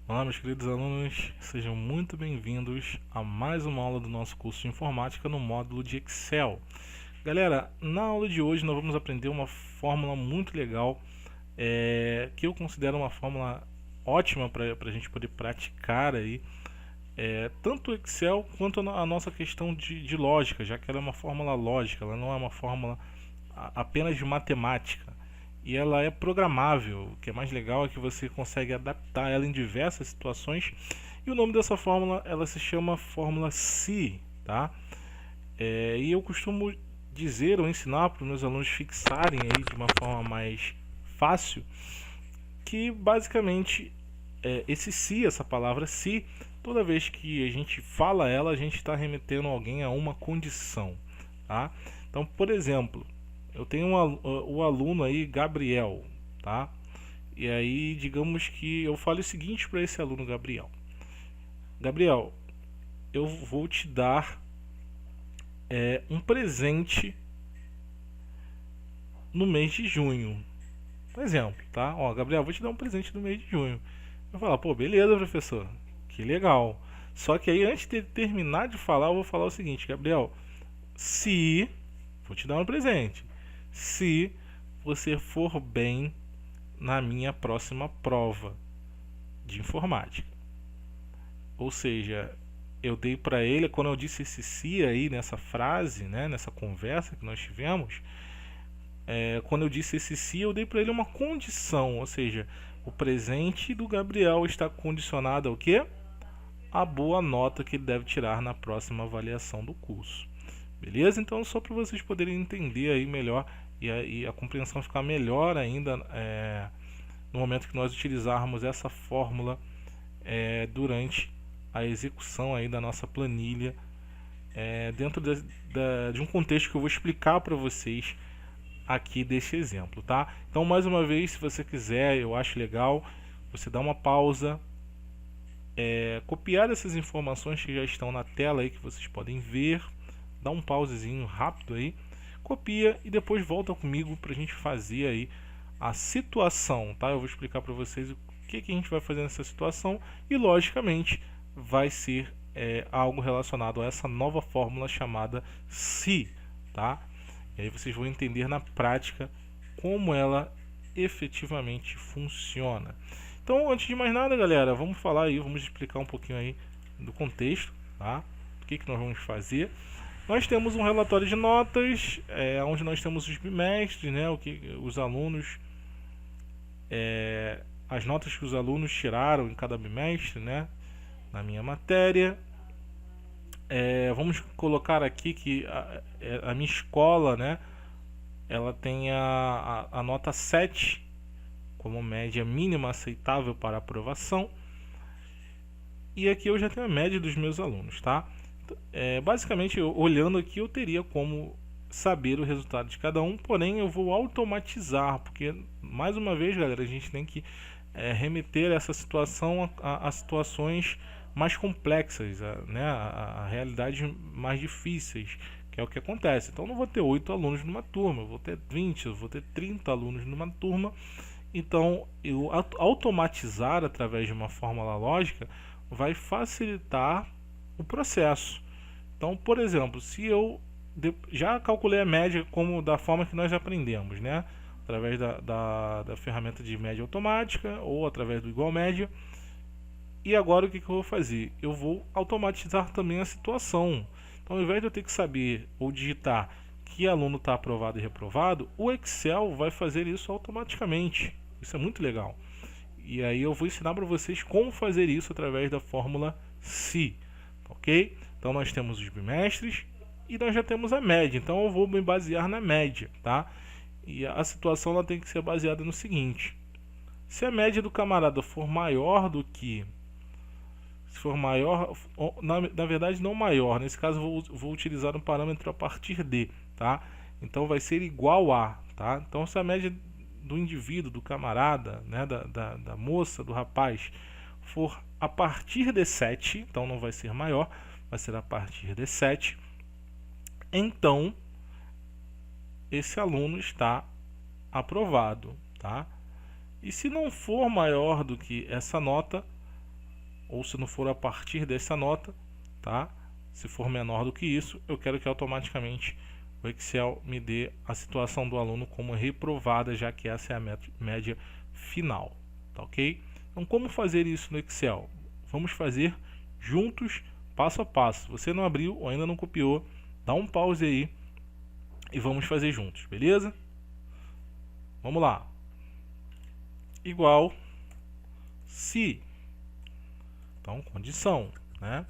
Olá, meus queridos alunos, sejam muito bem-vindos a mais uma aula do nosso curso de informática no módulo de Excel. Galera, na aula de hoje nós vamos aprender uma fórmula muito legal, que eu considero uma fórmula ótima para a gente poder praticar aí, tanto o Excel quanto a nossa questão de lógica, já que ela é uma fórmula lógica, ela não é uma fórmula apenas de matemática. E ela é programável. O que é mais legal é que você consegue adaptar ela em diversas situações. E o nome dessa fórmula, ela se chama fórmula SI, tá? E eu costumo dizer ou ensinar para os meus alunos fixarem aí de uma forma mais fácil que basicamente esse SI, essa palavra SI, toda vez que a gente fala ela, a gente está remetendo alguém a uma condição, tá? Então, por exemplo, eu tenho o aluno aí, Gabriel, tá? E aí, digamos que eu falo o seguinte para esse aluno, Gabriel. Gabriel, eu vou te dar um presente no mês de junho. Por exemplo, tá? Ó, Gabriel, vou te dar um presente no mês de junho. Eu vou falar, pô, beleza, professor. Que legal. Só que aí, antes de terminar de falar, eu vou falar o seguinte, Gabriel. Se... Vou te dar um presente. Se você for bem na minha próxima prova de informática. Ou seja, eu dei para ele, quando eu disse esse se aí nessa frase, né, nessa conversa que nós tivemos, quando eu disse esse se, eu dei para ele uma condição, ou seja, o presente do Gabriel está condicionado ao quê? A boa nota que ele deve tirar na próxima avaliação do curso. Beleza? Então, só para vocês poderem entender aí melhor e a compreensão ficar melhor ainda no momento que nós utilizarmos essa fórmula durante a execução aí da nossa planilha, dentro de um contexto que eu vou explicar para vocês aqui desse exemplo, tá? Então, mais uma vez, se você quiser, eu acho legal você dar uma pausa, copiar essas informações que já estão na tela aí que vocês podem ver, dá um pausezinho rápido aí, copia e depois volta comigo para a gente fazer aí a situação, tá? Eu vou explicar para vocês o que a gente vai fazer nessa situação e, logicamente, vai ser algo relacionado a essa nova fórmula chamada SI, tá? E aí vocês vão entender na prática como ela efetivamente funciona. Então, antes de mais nada, galera, vamos falar aí, vamos explicar um pouquinho aí do contexto, tá? O que nós vamos fazer. Nós temos um relatório de notas, onde nós temos os bimestres, né, os alunos, as notas que os alunos tiraram em cada bimestre, né, na minha matéria. Vamos colocar aqui que a minha escola, né, ela tem a nota 7 como média mínima aceitável para aprovação. E aqui eu já tenho a média dos meus alunos, tá? Basicamente, olhando aqui, eu teria como saber o resultado de cada um, porém eu vou automatizar, porque, mais uma vez, galera, a gente tem que remeter essa situação a situações mais complexas, né, a realidades mais difíceis, que é o que acontece. Então, eu não vou ter 8 alunos numa turma, eu vou ter 20, eu vou ter 30 alunos numa turma. Então, eu automatizar através de uma fórmula lógica vai facilitar o processo. Então, por exemplo, se eu já calculei a média como da forma que nós aprendemos, né? Através da ferramenta de média automática ou através do igual média. E agora o que eu vou fazer? Eu vou automatizar também a situação. Então, ao invés de eu ter que saber ou digitar que aluno está aprovado e reprovado, o Excel vai fazer isso automaticamente. Isso é muito legal. E aí eu vou ensinar para vocês como fazer isso através da fórmula SI. Ok? Então nós temos os bimestres e nós já temos a média. Então eu vou me basear na média, tá? E a situação ela tem que ser baseada no seguinte: se a média do camarada for maior do que, se for maior, na verdade não maior, nesse caso eu vou utilizar um parâmetro a partir de, tá? Então vai ser igual a, tá? Então se a média do indivíduo, do camarada, né, da moça, do rapaz, for a partir de 7, então não vai ser maior, vai ser a partir de 7, então esse aluno está aprovado, tá? E se não for maior do que essa nota, ou se não for a partir dessa nota, tá? Se for menor do que isso, eu quero que automaticamente o Excel me dê a situação do aluno como reprovada, já que essa é a média final, tá ok? Então, como fazer isso no Excel? Vamos fazer juntos, passo a passo. Se você não abriu ou ainda não copiou, dá um pause aí e vamos fazer juntos, beleza? Vamos lá. Igual se, então condição, né?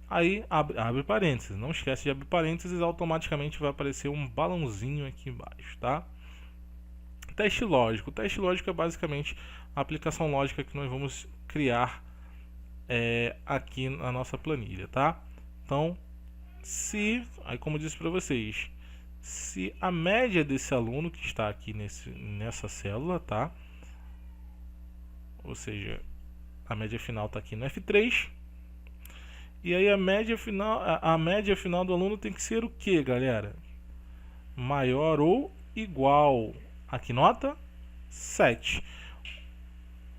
Aí abre parênteses, não esquece de abrir parênteses, automaticamente vai aparecer um balãozinho aqui embaixo, tá? Teste lógico. O teste lógico é basicamente a aplicação lógica que nós vamos criar aqui na nossa planilha, tá? Então, aí como eu disse para vocês, se a média desse aluno que está aqui nessa célula, tá? Ou seja, a média final está aqui no F3. E aí a média final do aluno tem que ser o que, galera? Maior ou igual a que nota? 7.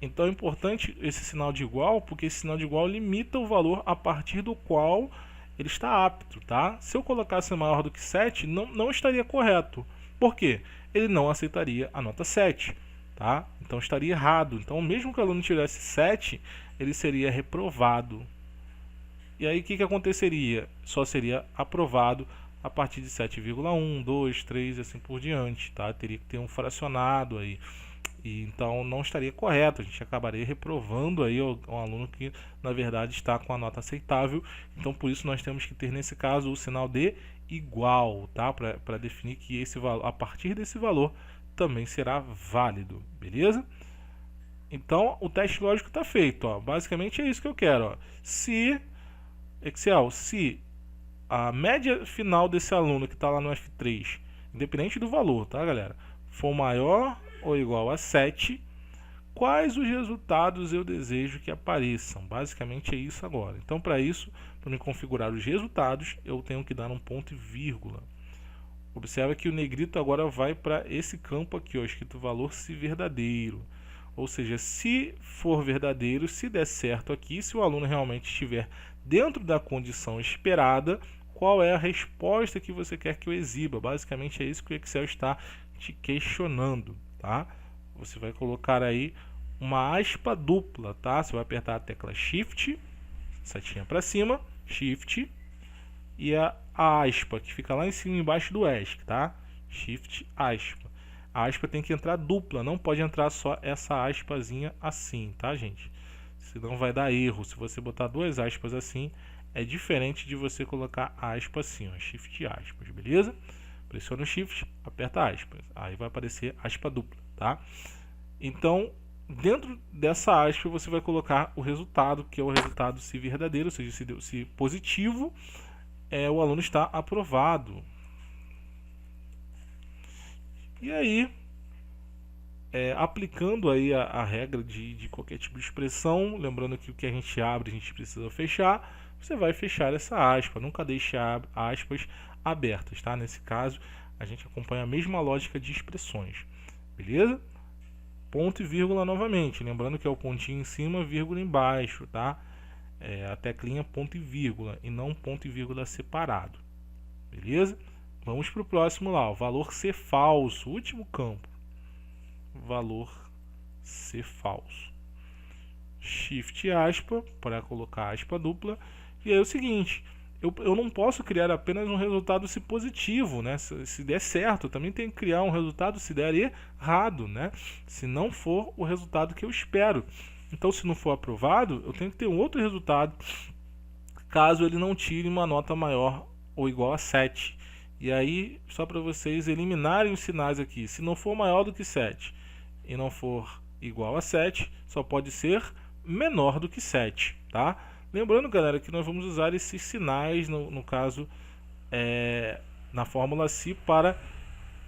Então é importante esse sinal de igual, porque esse sinal de igual limita o valor a partir do qual ele está apto, tá? Se eu colocasse maior do que 7, não estaria correto. Por quê? Ele não aceitaria a nota 7, tá? Então estaria errado. Então mesmo que o aluno tivesse 7, ele seria reprovado. E aí o que aconteceria? Só seria aprovado a partir de 7,1, 2, 3 e assim por diante, tá? Teria que ter um fracionado aí. E então não estaria correto, a gente acabaria reprovando aí um aluno que na verdade está com a nota aceitável. Então por isso nós temos que ter nesse caso o sinal de igual, tá? Para definir que esse valor, a partir desse valor também será válido, beleza? Então o teste lógico está feito, ó. Basicamente é isso que eu quero, ó. Se Excel, se a média final desse aluno que está lá no F3, independente do valor, tá, galera, for maior ou igual a 7, quais os resultados eu desejo que apareçam? Basicamente é isso agora. Então, para isso, para me configurar os resultados, eu tenho que dar um ponto e vírgula. Observa que o negrito agora vai para esse campo aqui, ó, escrito valor se verdadeiro. Ou seja, se for verdadeiro, se der certo aqui, se o aluno realmente estiver dentro da condição esperada, qual é a resposta que você quer que eu exiba? Basicamente é isso que o Excel está te questionando, tá? Você vai colocar aí uma aspa dupla, tá? Você vai apertar a tecla Shift, setinha para cima, Shift, e a aspa que fica lá em cima embaixo do ESC, tá? Shift, aspa. A aspa tem que entrar dupla, não pode entrar só essa aspazinha assim, tá, gente? Senão vai dar erro. Se você botar duas aspas assim, é diferente de você colocar a aspa assim, ó, Shift aspas, beleza? Pressiona o Shift, aperta aspas, aí vai aparecer aspa dupla, tá? Então, dentro dessa aspa você vai colocar o resultado, que é o resultado se verdadeiro, ou seja, se positivo, o aluno está aprovado. E aí, aplicando aí a regra de qualquer tipo de expressão, lembrando que o que a gente abre a gente precisa fechar, você vai fechar essa aspa, nunca deixe aspas abertas, tá? Nesse caso, a gente acompanha a mesma lógica de expressões, beleza? Ponto e vírgula novamente, lembrando que é o pontinho em cima, vírgula embaixo, tá? A teclinha ponto e vírgula, e não ponto e vírgula separado, beleza? Vamos para o próximo lá, o valor ser falso, último campo. Valor ser falso. Shift aspa para colocar aspa dupla. E aí é o seguinte, eu não posso criar apenas um resultado se positivo, né? Se der certo, eu também tenho que criar um resultado se der errado, né? Se não for o resultado que eu espero. Então, se não for aprovado, eu tenho que ter um outro resultado caso ele não tire uma nota maior ou igual a 7. E aí, só para vocês eliminarem os sinais aqui, se não for maior do que 7 e não for igual a 7, só pode ser menor do que 7, tá? Lembrando, galera, que nós vamos usar esses sinais, no caso, na fórmula SI, para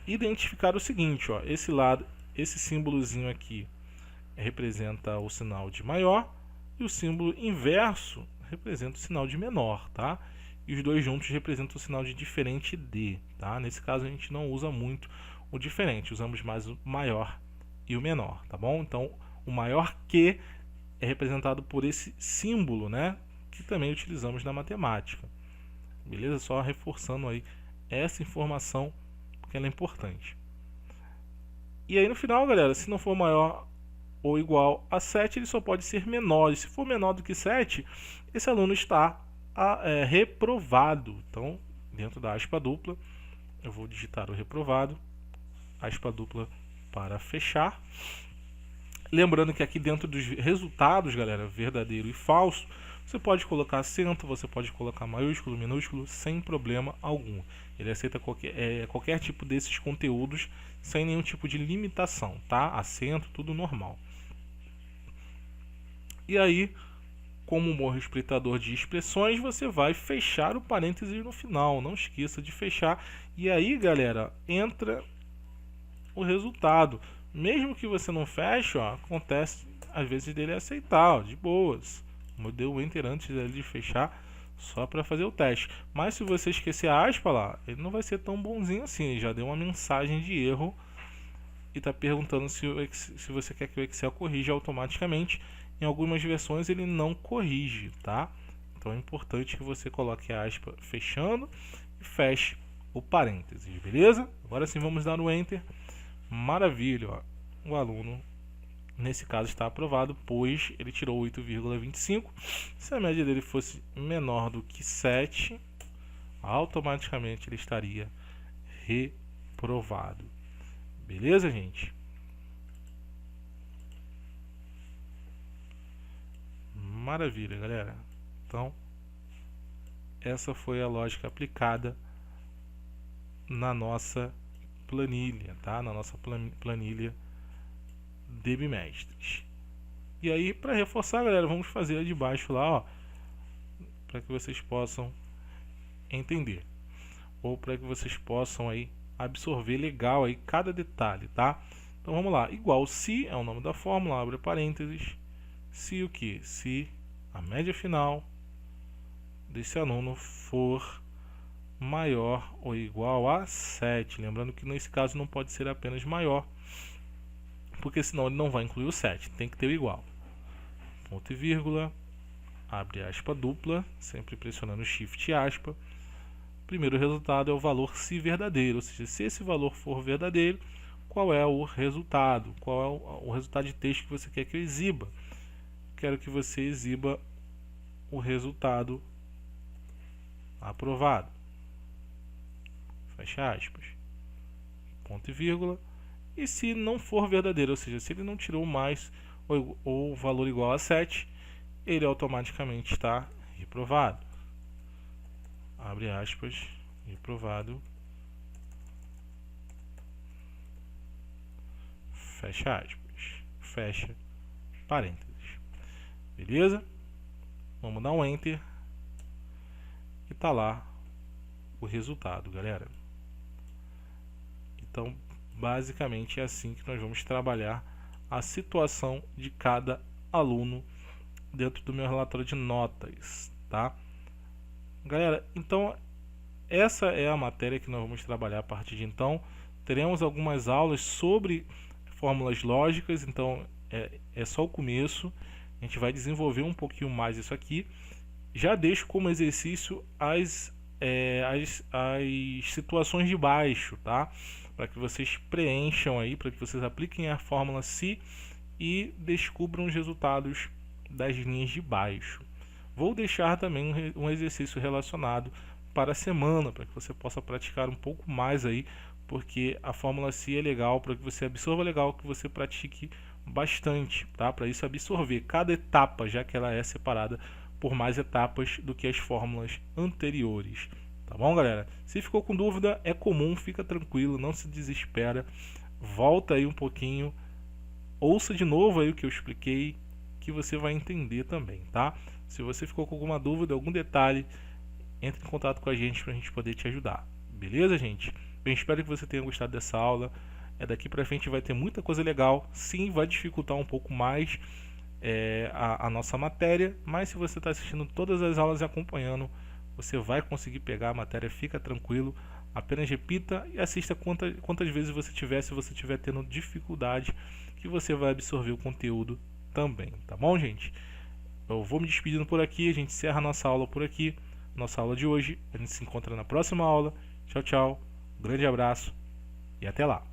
identificar o seguinte, ó, esse símbolozinho aqui representa o sinal de maior e o símbolo inverso representa o sinal de menor, tá? E os dois juntos representam o sinal de diferente de, tá? Nesse caso a gente não usa muito o diferente, usamos mais o maior e o menor, tá bom? Então, o maior que é representado por esse símbolo, né, que também utilizamos na matemática. Beleza? Só reforçando aí essa informação, porque ela é importante. E aí no final, galera, se não for maior ou igual a 7, ele só pode ser menor. E se for menor do que 7, esse aluno está reprovado. Então, dentro da aspa dupla, eu vou digitar o reprovado, aspa dupla para fechar. Lembrando que aqui dentro dos resultados, galera, verdadeiro e falso, você pode colocar acento, você pode colocar maiúsculo, minúsculo, sem problema algum. Ele aceita qualquer tipo desses conteúdos sem nenhum tipo de limitação, tá? Acento, tudo normal. E aí, como um bom respeitador de expressões, você vai fechar o parênteses no final. Não esqueça de fechar. E aí, galera, entra o resultado. Mesmo que você não feche, ó, acontece às vezes dele aceitar, ó, de boas. Eu dei o enter antes dele de fechar, só para fazer o teste. Mas se você esquecer a aspa lá, ele não vai ser tão bonzinho assim. Ele já deu uma mensagem de erro e está perguntando se você quer que o Excel corrija automaticamente. Em algumas versões ele não corrige, tá? Então é importante que você coloque a aspa fechando e feche o parênteses, beleza? Agora sim vamos dar o enter. Maravilha, ó. O aluno nesse caso está aprovado, pois ele tirou 8,25. Se a média dele fosse menor do que 7, automaticamente ele estaria reprovado. Beleza, gente? Maravilha, galera. Então, essa foi a lógica aplicada na nossa planilha, tá? Na nossa planilha de bimestres. E aí, para reforçar, galera, vamos fazer a de baixo lá, ó, para que vocês possam entender, ou para que vocês possam aí absorver legal aí cada detalhe, tá? Então vamos lá. Igual se é o nome da fórmula, abre parênteses. Se o que? Se a média final desse aluno for maior ou igual a 7. Lembrando que nesse caso não pode ser apenas maior, porque senão ele não vai incluir o 7. Tem que ter o igual. Ponto e vírgula, abre aspa dupla, sempre pressionando Shift e aspa. Primeiro resultado é o valor se verdadeiro, ou seja, se esse valor for verdadeiro, qual é o resultado? Qual é o resultado de texto que você quer que eu exiba? Quero que você exiba o resultado aprovado. Fecha aspas. Ponto e vírgula. E se não for verdadeiro, ou seja, se ele não tirou mais ou valor igual a 7, ele automaticamente está reprovado. Abre aspas, reprovado. Fecha aspas. Fecha parênteses. Beleza? Vamos dar um enter. E tá lá o resultado, galera. Então, basicamente é assim que nós vamos trabalhar a situação de cada aluno dentro do meu relatório de notas, tá? Galera, então essa é a matéria que nós vamos trabalhar a partir de então. Teremos algumas aulas sobre fórmulas lógicas, então é só o começo. A gente vai desenvolver um pouquinho mais isso aqui. Já deixo como exercício as situações de baixo, tá? Para que vocês preencham aí, para que vocês apliquem a fórmula se e descubram os resultados das linhas de baixo. Vou deixar também um exercício relacionado para a semana, para que você possa praticar um pouco mais aí, porque a fórmula se é legal, para que você absorva legal, que você pratique bastante, tá? Para isso absorver cada etapa, já que ela é separada por mais etapas do que as fórmulas anteriores. Tá bom, galera? Se ficou com dúvida, é comum, fica tranquilo, não se desespera. Volta aí um pouquinho, ouça de novo aí o que eu expliquei, que você vai entender também, tá? Se você ficou com alguma dúvida, algum detalhe, entre em contato com a gente para a gente poder te ajudar. Beleza, gente? Bem, espero que você tenha gostado dessa aula. Daqui para frente vai ter muita coisa legal. Sim, vai dificultar um pouco mais a nossa matéria, mas se você está assistindo todas as aulas e acompanhando, você vai conseguir pegar a matéria, fica tranquilo. Apenas repita e assista quantas vezes você tiver, se você estiver tendo dificuldade, que você vai absorver o conteúdo também, tá bom, gente? Eu vou me despedindo por aqui, a gente encerra a nossa aula por aqui, nossa aula de hoje. A gente se encontra na próxima aula. Tchau, tchau, grande abraço e até lá.